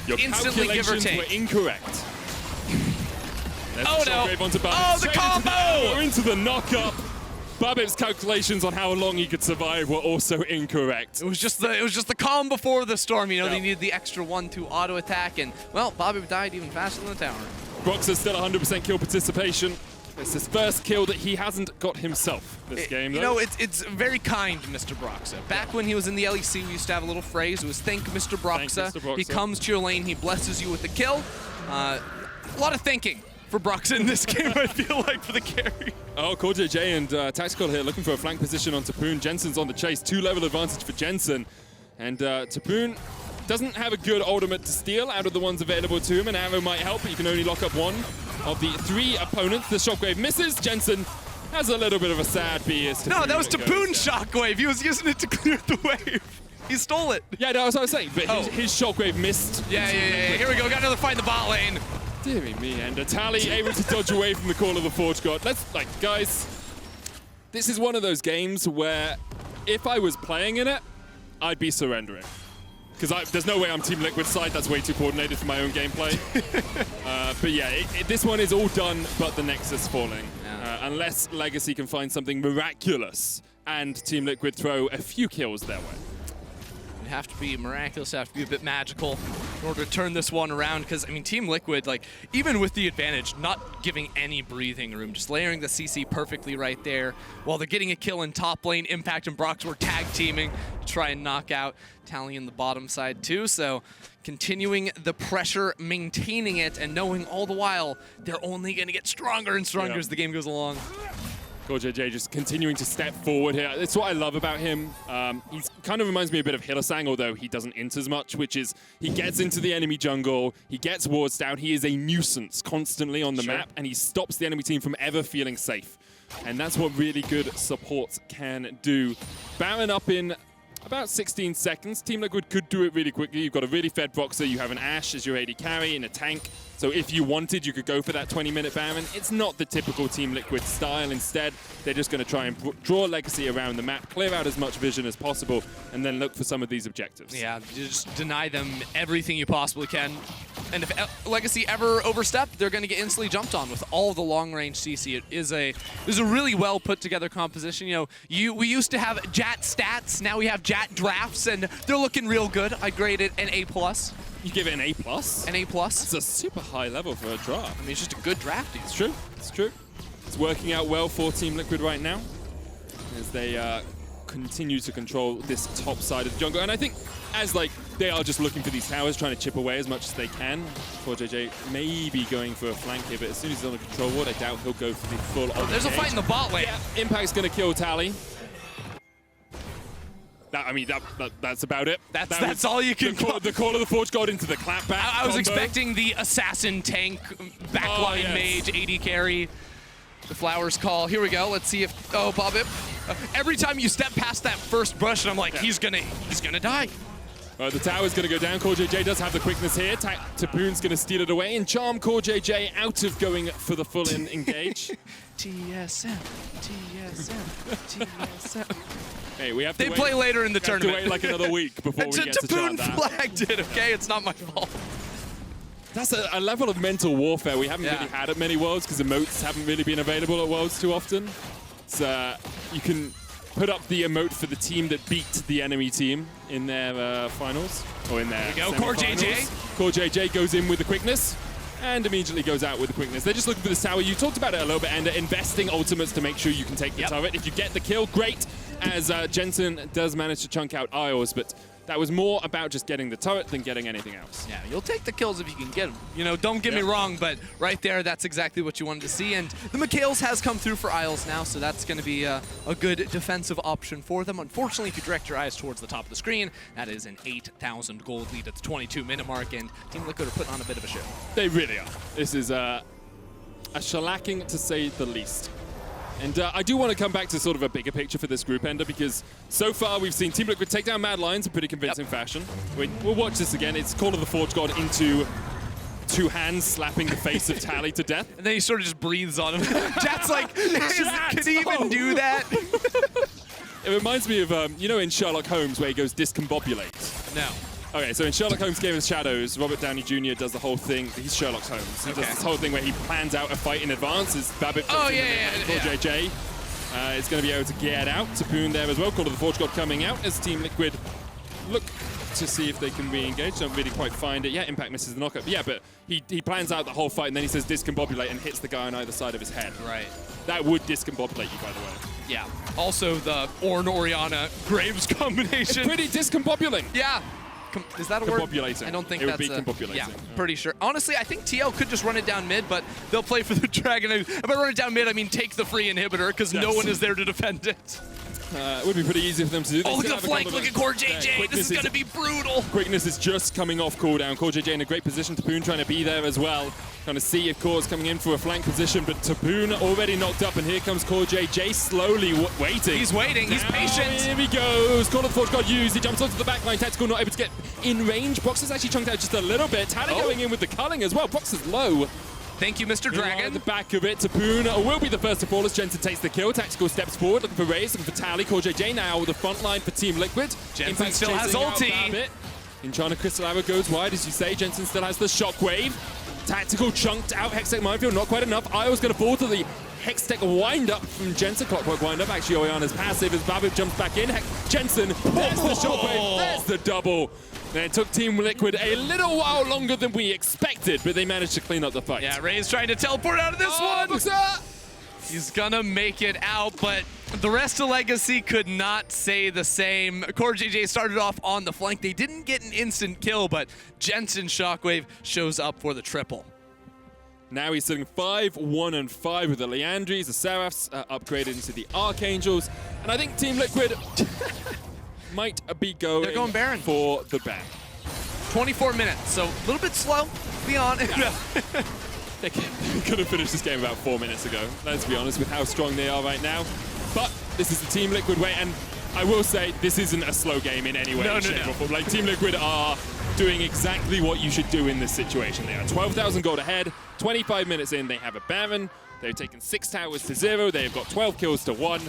your instantly, give or take. Were incorrect. There's oh the no! Onto oh, the combo! Into the knock-up. Babip's calculations on how long he could survive were also incorrect. It was just the calm before the storm. You know, they needed the extra 1-2 auto attack, and well, Babip died even faster than the tower. Broxah's still 100% kill participation. It's his first kill that he hasn't got himself this game, though. You know, it's very kind, Mr. Broxah. Back when he was in the LEC, we used to have a little phrase. It was thank Mr. Broxah. Thank Mr. Broxah. He comes to your lane, he blesses you with a kill. A lot of thanking for Broxah in this game, I feel like, for the carry. Oh, CoreJJ and Tactical here looking for a flank position on Topoon. Jensen's on the chase, 2-level advantage for Jensen. And Topoon doesn't have a good ultimate to steal out of the ones available to him. An arrow might help, but you can only lock up one of the 3 opponents. The shockwave misses. Jensen has a little bit of a sad B as Topoon. No, that was Topoon's shockwave. He was using it to clear the wave. He stole it. Yeah, that's what I was saying, but his shockwave missed. Yeah. Here we go. Got another fight in the bot lane. Deary me, and Tally able to dodge away from the call of the Forge God. Guys, this is one of those games where if I was playing in it, I'd be surrendering. Because there's no way I'm Team Liquid side, that's way too coordinated for my own gameplay. But yeah, this one is all done but the Nexus falling. Unless Legacy can find something miraculous and Team Liquid throw a few kills their way. Have to be miraculous, have to be a bit magical in order to turn this one around, because I mean Team Liquid, like, even with the advantage, not giving any breathing room, just layering the CC perfectly right there while they're getting a kill in top lane. Impact and Broxah were tag teaming to try and knock out Tally in the bottom side too, so continuing the pressure, maintaining it, and knowing all the while they're only going to get stronger and stronger as the game goes along. CoreJJ just continuing to step forward here. That's what I love about him. He kind of reminds me a bit of Hylissang, although he doesn't int as much, which is he gets into the enemy jungle, he gets wards down, he is a nuisance constantly on the map, and he stops the enemy team from ever feeling safe. And that's what really good support can do. Baron up in about 16 seconds. Team Liquid could do it really quickly. You've got a really fed Broxah. You have an Ashe as your AD carry and a tank. So if you wanted, you could go for that 20-minute Baron. It's not the typical Team Liquid style. Instead, they're just going to try and draw Legacy around the map, clear out as much vision as possible, and then look for some of these objectives. Yeah, you just deny them everything you possibly can. And if Legacy ever overstep, they're going to get instantly jumped on with all the long-range CC. It is a really well put together composition. You know, we used to have Jat stats, now we have Jat drafts, and they're looking real good. I grade it an A+. You give it an A+? An A+. That's a super high level for a draft. I mean, it's just a good draft. It's true. It's true. It's working out well for Team Liquid right now as they continue to control this top side of the jungle. And I think as they are just looking for these towers, trying to chip away as much as they can. CoreJJ may be going for a flank here, but as soon as he's on the control ward, I doubt he'll go for the full There's a fight in the bot lane. Yeah, Impact's going to kill Tally. That's about it. That's all you can call. The Call of the Forge God into the clapback. I was expecting the assassin tank backline mage AD carry. The flowers call. Here we go. Let's see if Babip. Every time you step past that first brush, and I'm like, he's gonna die. The tower's going to go down. CoreJJ does have the quickness here. Topoon's going to steal it away and charm CoreJJ out of going for the full engage. TSM, TSM, TSM. Hey, we have to They play later in the tournament. Have to wait like another week before we get to chart that. Topoon flagged it, okay? It's not my fault. That's a level of mental warfare we haven't really had at many Worlds because emotes haven't really been available at Worlds too often. It's, you can put up the emote for the team that beat the enemy team in their finals, or in their CoreJJ. CoreJJ goes in with the quickness and immediately goes out with the quickness. They're just looking for the tower. You talked about it a little bit, Ender, investing ultimates to make sure you can take the turret. If you get the kill, great, as Jensen does manage to chunk out Isles, but that was more about just getting the turret than getting anything else. Yeah, you'll take the kills if you can get them. You know, don't get me wrong, but right there, that's exactly what you wanted to see. And the Mikhails has come through for Isles now, so that's going to be a good defensive option for them. Unfortunately, if you direct your eyes towards the top of the screen, that is an 8,000 gold lead at the 22-minute mark, and Team Liquid are putting on a bit of a show. They really are. This is a shellacking, to say the least. And I do want to come back to sort of a bigger picture for this group, Ender, because so far we've seen Team Liquid take down Mad Lions in pretty convincing fashion. We'll watch this again. It's Call of the Forge God into two hands slapping the face of Tally to death. And then he sort of just breathes on him. Jat's like, can he even do that? It reminds me of, you know, in Sherlock Holmes where he goes discombobulate. No. Okay, so in Sherlock Holmes' Game of Shadows, Robert Downey Jr. does the whole thing. He's Sherlock Holmes. He does this whole thing where he plans out a fight in advance. As Babip CoreJJ is going to be able to get out. Topoon there as well. Call of the Forge God coming out as Team Liquid look to see if they can re-engage. Don't really quite find it. Yeah, Impact misses the knockup. Yeah, but he plans out the whole fight and then he says discombobulate and hits the guy on either side of his head. Right. That would discombobulate you, by the way. Yeah. Also, the Ornn Orianna Graves combination. Pretty discombobulating. Yeah. Is that a word? Combobulating. I don't think that's a... It would be combobulating. Yeah, pretty sure. Honestly, I think TL could just run it down mid, but they'll play for the Dragon. If I run it down mid, I mean take the free inhibitor, because no one is there to defend it. It would be pretty easy for them to do. Oh, look at the flank. Look at CoreJJ. This is going to be brutal. Quickness is just coming off cooldown. CoreJJ in a great position. Topoon trying to be there as well. Trying to see if Core's coming in for a flank position, but Topoon already knocked up, and here comes CoreJJ slowly waiting. He's waiting. He's patient. Here he goes. Call of the Forge got used. He jumps onto the backline. Tactical not able to get in range. Broxah's actually chunked out just a little bit. Tally going in with the culling as well. Broxah's low. Thank you, Mr. Dragon. At the back of it, Topoon will be the first to fall as Jensen takes the kill. Tactical steps forward, looking for Raes, looking for Tally. CoreJJ now the front line for Team Liquid. Jensen still has ulti. Enchana Crystal Arrow goes wide, as you say. Jensen still has the shockwave. Tactical chunked out. Hextech Minefield, not quite enough. Isle's going to fall to the Hextech wind-up from Jensen. Clockwork wind-up. Actually, Orianna's passive as Babip jumps back in. Jensen, there's the shockwave. There's the double. And it took Team Liquid a little while longer than we expected, but they managed to clean up the fight. Yeah, Raes trying to teleport out of this one. Broxah! He's gonna make it out, but the rest of Legacy could not say the same. CoreJJ started off on the flank. They didn't get an instant kill, but Jensen Shockwave shows up for the triple. Now he's sitting 5-1-5 with the Leandries, the Seraphs upgraded into the Archangels. And I think Team Liquid might be going Baron for the ban. 24 minutes, so a little bit slow, to be honest. They could have finished this game about 4 minutes ago, let's be honest, with how strong they are right now. But this is the Team Liquid way, and I will say this isn't a slow game in any way, shape, or form. Like, Team Liquid are doing exactly what you should do in this situation. They are 12,000 gold ahead, 25 minutes in, they have a Baron, they've taken 6 towers to 0, they have got 12 kills to 1,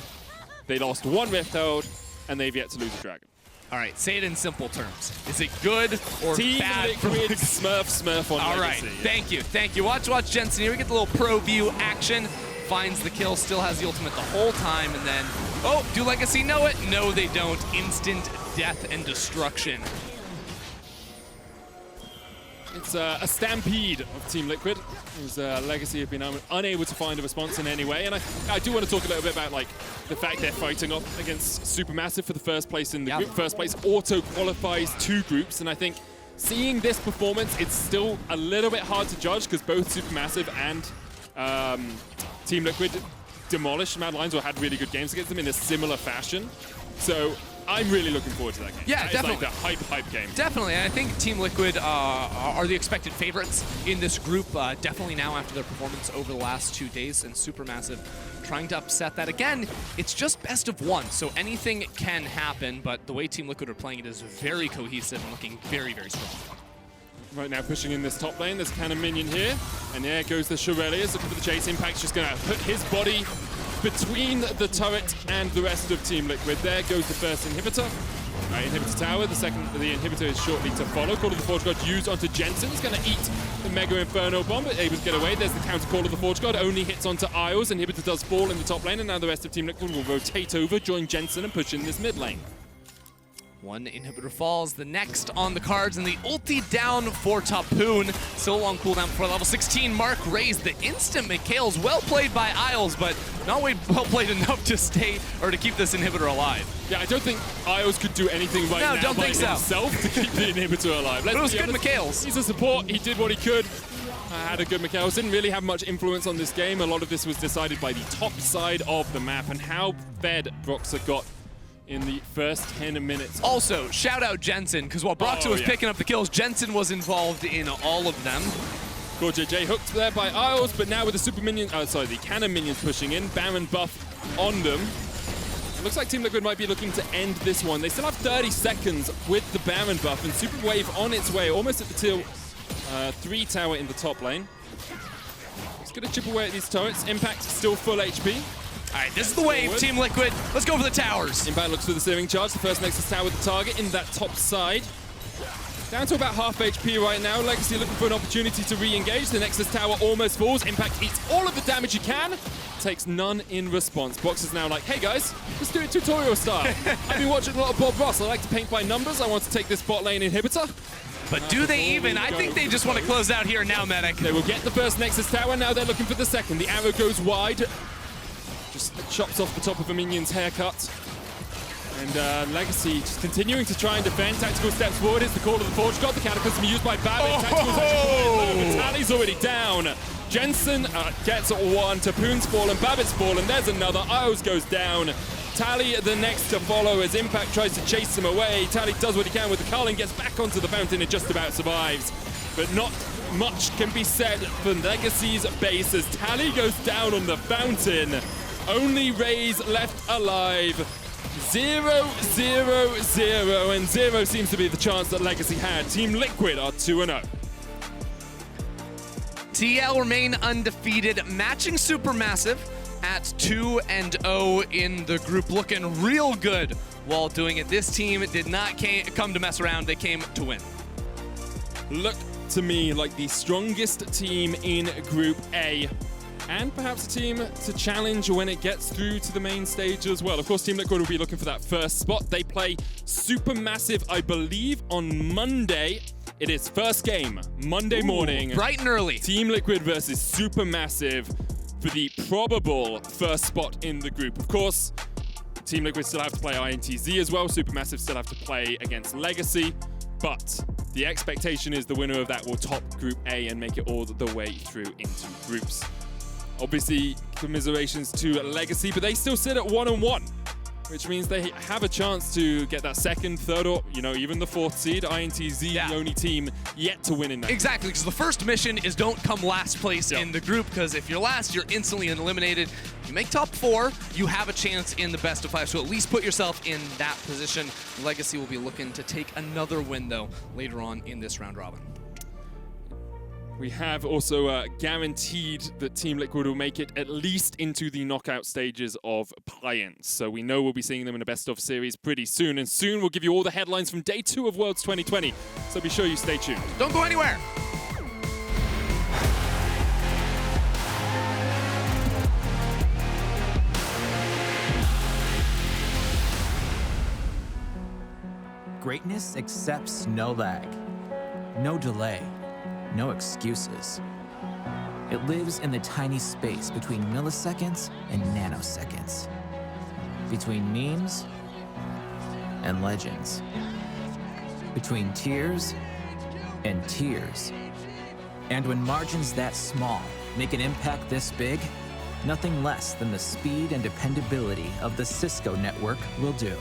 they lost 1 Rift Herald, and they've yet to lose a Dragon. All right, say it in simple terms. Is it good or Team bad? Liquid Smurf on All Legacy. right, thank you. Watch Jensen here. We get the little pro view action. Finds the kill, still has the ultimate the whole time, and then, oh, do Legacy know it? No, they don't. Instant death and destruction. It's a stampede of Team Liquid, as Legacy have been unable to find a response in any way. And I do want to talk a little bit about like the fact they're fighting off against Supermassive for the first place in the group. First place auto qualifies 2 groups, and I think seeing this performance, it's still a little bit hard to judge because both Supermassive and Team Liquid demolished Mad Lions or had really good games against them in a similar fashion. So I'm really looking forward to that game. Yeah, definitely. It's like the hype game. Definitely, and I think Team Liquid are the expected favorites in this group, definitely now after their performance over the last 2 days, and Supermassive trying to upset that. Again, it's just best of 1, so anything can happen, but the way Team Liquid are playing it is very cohesive and looking very, very strong. Right now pushing in this top lane, there's a cannon minion here, and there goes the Shurelius looking for the chase. Impact's just going to put his body between the turret and the rest of Team Liquid. There goes the first inhibitor. Inhibitor tower, the inhibitor is shortly to follow. Call of the Forge God used onto Jensen. He's going to eat the Mega Inferno Bomb, but able to get away. There's the counter Call of the Forge God, only hits onto Isles. Inhibitor does fall in the top lane, and now the rest of Team Liquid will rotate over, join Jensen, and push in this mid lane. 1 inhibitor falls, the next on the cards, and the ulti down for Topoon. Still a long cooldown before level 16 mark. Raes, the instant Mikhail's well played by Isles, but not well played enough to stay or to keep this inhibitor alive. Yeah, I don't think Isles could do anything right now by himself to keep the inhibitor alive. But it was good Mikhail's. He's a support, he did what he could. Had a good Mikhail's, didn't really have much influence on this game. A lot of this was decided by the top side of the map and how fed Broxah got in the first 10 minutes. Also, shout out Jensen, because while Broxah was picking up the kills, Jensen was involved in all of them. CoreJJ hooked there by Isles, but now with the the cannon minions pushing in, Baron buff on them. It looks like Team Liquid might be looking to end this one. They still have 30 seconds with the Baron buff, and Super Wave on its way, almost at the tier 3 tower in the top lane. It's going to chip away at these turrets. Impact still full HP. All right, this is the wave, Team Liquid. Let's go for the towers. Impact looks for the Searing Charge. The first Nexus tower with the target in that top side. Down to about half HP right now. Legacy looking for an opportunity to re-engage. The Nexus tower almost falls. Impact eats all of the damage he can. Takes none in response. Broxah's now like, hey guys, let's do it tutorial style. I've been watching a lot of Bob Ross. I like to paint by numbers. I want to take this bot lane inhibitor. But do they even? I think they just want to close out here now, Medic. They will get the first Nexus tower. Now they're looking for the second. The arrow goes wide. Just chops off the top of a minion's haircut. And Legacy just continuing to try and defend. Tactical steps forward. It's the Call of the Forge God. The Cataclysm used by Babip. Tactical's actually low, but Tally's already down. Jensen gets 1. Topoon's fallen. Babip's fallen. There's another. Isles goes down. Tally the next to follow as Impact tries to chase him away. Tally does what he can with the Carlin, gets back onto the fountain and just about survives. But not much can be said for Legacy's base as Tally goes down on the fountain. Only Raes left alive. 0-0-0, and 0 seems to be the chance that Legacy had. Team Liquid are 2-0. TL remain undefeated, matching Supermassive at 2-0 in the group, looking real good while doing it. This team did not come to mess around, they came to win. Look to me like the strongest team in Group A. And perhaps a team to challenge when it gets through to the main stage as well. Of course, Team Liquid will be looking for that first spot. They play Supermassive, I believe, on Monday. It is first game, Monday morning. Bright and early. Team Liquid versus Supermassive for the probable first spot in the group. Of course, Team Liquid still have to play INTZ as well. Supermassive still have to play against Legacy. But The expectation is the winner of that will top Group A and make it all the way through into groups. Obviously, commiserations to Legacy, but they still sit at 1-1, which means they have a chance to get that second, third, or even the fourth seed. INTZ, the only team yet to win in that. Exactly, because the first mission is don't come last place in the group, because if you're last, you're instantly eliminated. If you make top 4, you have a chance in the best of 5, so at least put yourself in that position. Legacy will be looking to take another win, though, later on in this round robin. We have also guaranteed that Team Liquid will make it at least into the knockout stages of play-ins. So we know we'll be seeing them in a best-of series pretty soon. And soon we'll give you all the headlines from Day 2 of Worlds 2020. So be sure you stay tuned. Don't go anywhere. Greatness accepts no lag, no delay. No excuses. It lives in the tiny space between milliseconds and nanoseconds. Between memes and legends. Between tears and tears. And when margins that small make an impact this big, nothing less than the speed and dependability of the Cisco network will do.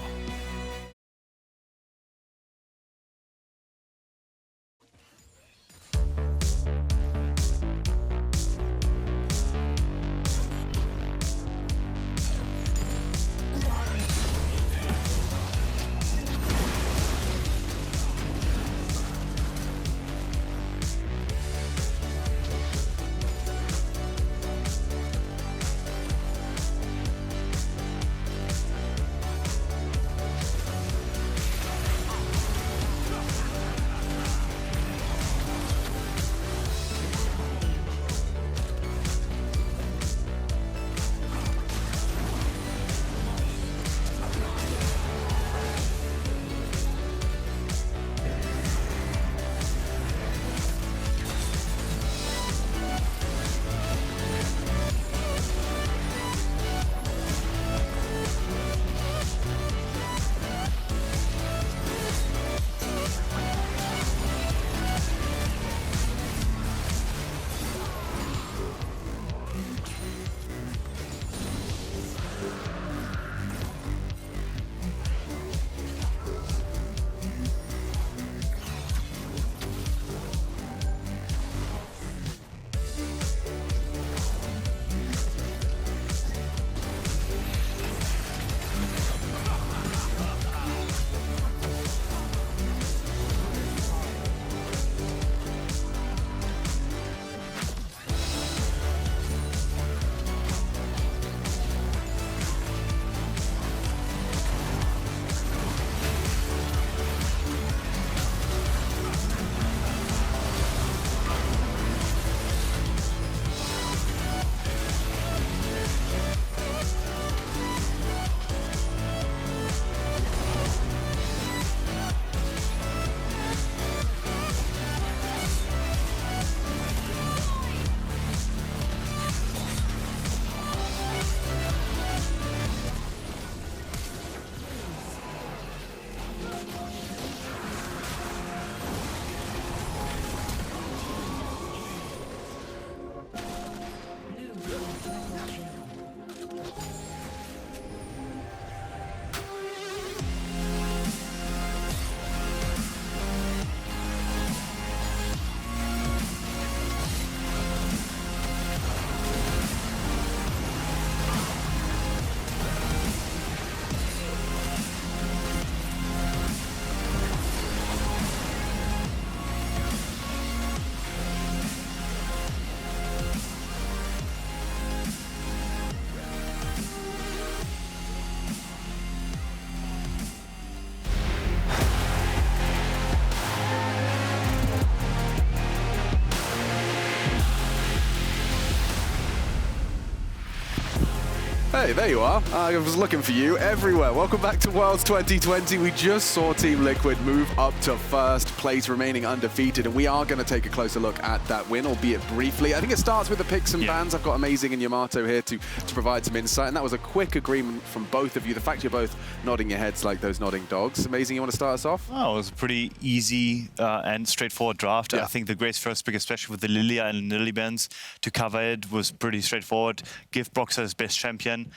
Hey, there you are. I was looking for you everywhere. Welcome back to Worlds 2020. We just saw Team Liquid move up to first place, remaining undefeated, and we are going to take a closer look at that win, albeit briefly. I think it starts with the picks and bans. I've got Amazing and Yamato here to provide some insight, and that was a quick agreement from both of you. The fact you're both nodding your heads like those nodding dogs. Amazing, you want to start us off? Oh, it was a pretty easy and straightforward draft. I think the Grace first pick, especially with the Lilia and Lily bans to cover it, was pretty straightforward. Give Broxah his best champion,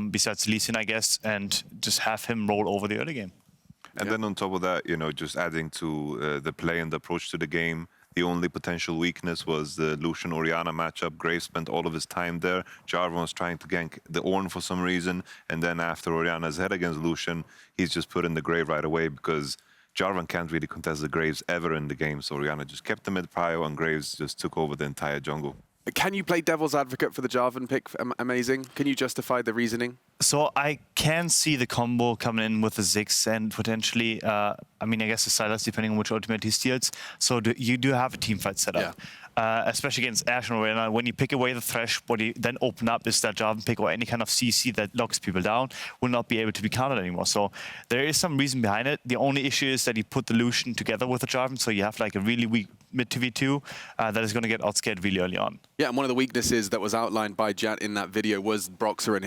besides Lucian, I guess, and just have him roll over the early game. And then on top of that, you know, just adding to the play and the approach to the game, the only potential weakness was the Lucian Orianna matchup. Graves spent all of his time there. Jarvan was trying to gank the Ornn for some reason, and then after Orianna's head against Lucian, he's just put in the grave right away because Jarvan can't really contest the Graves ever in the game, so Orianna just kept the mid-prio and Graves just took over the entire jungle. Can you play devil's advocate for the Jarvan pick, Amazing? Can you justify the reasoning? So I can see the combo coming in with the Ziggs and potentially, I mean, I guess the Sylas, depending on which ultimate he steals. So you do have a team fight set up, especially against Ashe and Orianna. When you pick away the Thresh, what you then open up is that Jarvan pick or any kind of CC that locks people down will not be able to be countered anymore. So there is some reason behind it. The only issue is that you put the Lucian together with the Jarvan, so you have like a really weak mid 2v2 that is going to get outscared really early on. Yeah, and one of the weaknesses that was outlined by Jat in that video was Broxah and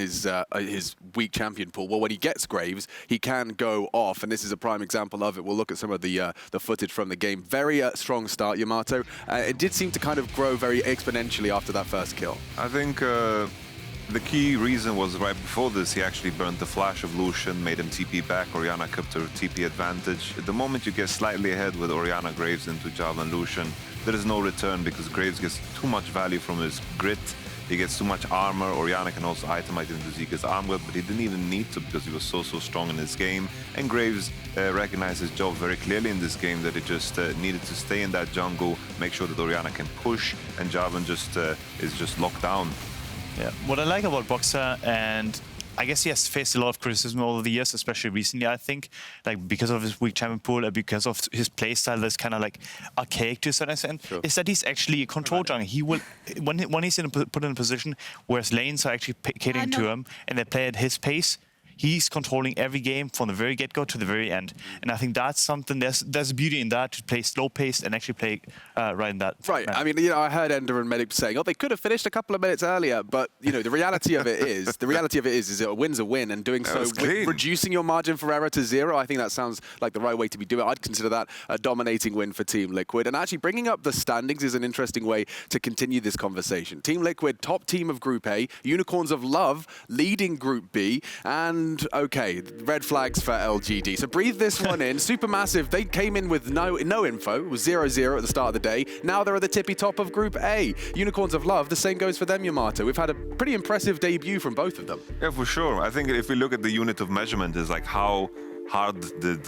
his weak champion pool. Well, when he gets Graves, he can go off, and this is a prime example of it. We'll look at some of the footage from the game. Very strong start, Yamato. It did seem to kind of grow very exponentially after that first kill. I think the key reason was right before this, he actually burned the flash of Lucian, made him TP back. Orianna kept her TP advantage. At the moment you get slightly ahead with Orianna, Graves into Jarvan, Lucian, there is no return because Graves gets too much value from his grit. He gets too much armor. Orianna can also itemize into Ziggs' armor, but he didn't even need to because he was so strong in his game. And Graves recognized his job very clearly in this game, that he just needed to stay in that jungle, make sure that Orianna can push, and Jarvan just is just locked down. Yeah, what I like about Broxah, and I guess he has faced a lot of criticism over the years, especially recently, I think, like because of his weak champion pool, because of his playstyle that's kind of like archaic to a certain extent, is that he's actually a control jungle. He will, when he's put in a position where his lanes are actually catering to him and they play at his pace, he's controlling every game from the very get-go to the very end. And I think that's something, there's beauty in that, to play slow-paced and actually play right in that. Right, I mean, you know, I heard Ender and Medic saying, oh, they could have finished a couple of minutes earlier, but, you know, the reality of it is, is a win's a win, and doing so, reducing your margin for error to 0, I think that sounds like the right way to be doing it. I'd consider that a dominating win for Team Liquid. And actually bringing up the standings is an interesting way to continue this conversation. Team Liquid, top team of Group A, Unicorns of Love leading Group B, and okay, red flags for LGD. So breathe this one in. Supermassive, they came in with no info. It was 0-0 at the start of the day. Now they're at the tippy top of Group A. Unicorns of Love, the same goes for them, Yamato. We've had a pretty impressive debut from both of them. Yeah, for sure. I think if we look at the unit of measurement, is like how hard did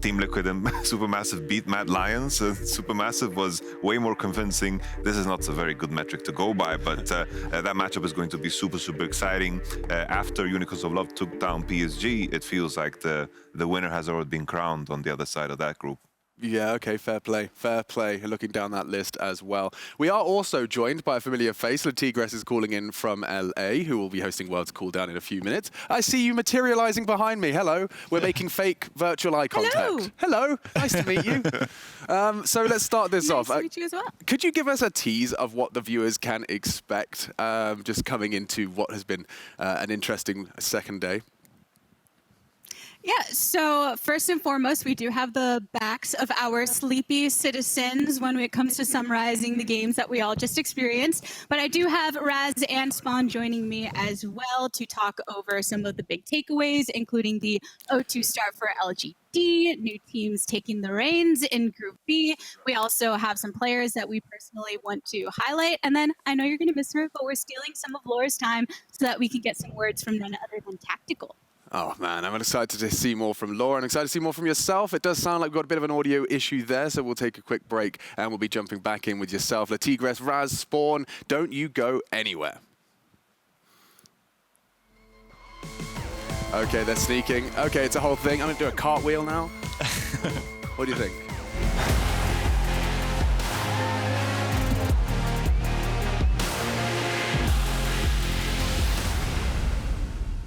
Team Liquid and Supermassive beat Mad Lions. Supermassive was way more convincing. This is not a very good metric to go by, but that matchup is going to be super exciting. After Unicorns of Love took down PSG, it feels like the winner has already been crowned on the other side of that group. Yeah, okay, fair play. Fair play, looking down that list as well. We are also joined by a familiar face. Tigres is calling in from LA, who will be hosting Worlds Cooldown in a few minutes. I see you materializing behind me. Hello. We're making fake virtual eye contact. Hello. Nice to meet you. So let's start this off. Nice to meet you as well. Could you give us a tease of what the viewers can expect just coming into what has been an interesting second day? Yeah, so first and foremost, we do have the backs of our sleepy citizens when it comes to summarizing the games that we all just experienced. But I do have Raes and Spawn joining me as well to talk over some of the big takeaways, including the 0-2 start for LGD, new teams taking the reins in Group B. We also have some players that we personally want to highlight. And then I know you're going to miss her, but we're stealing some of Laura's time so that we can get some words from none other than Tactical. Oh man, I'm excited to see more from Laura and excited to see more from yourself. It does sound like we've got a bit of an audio issue there, so we'll take a quick break and we'll be jumping back in with yourself. Tigres, Raes, Spawn, don't you go anywhere. Okay, they're sneaking. Okay, it's a whole thing. I'm gonna do a cartwheel now. What do you think?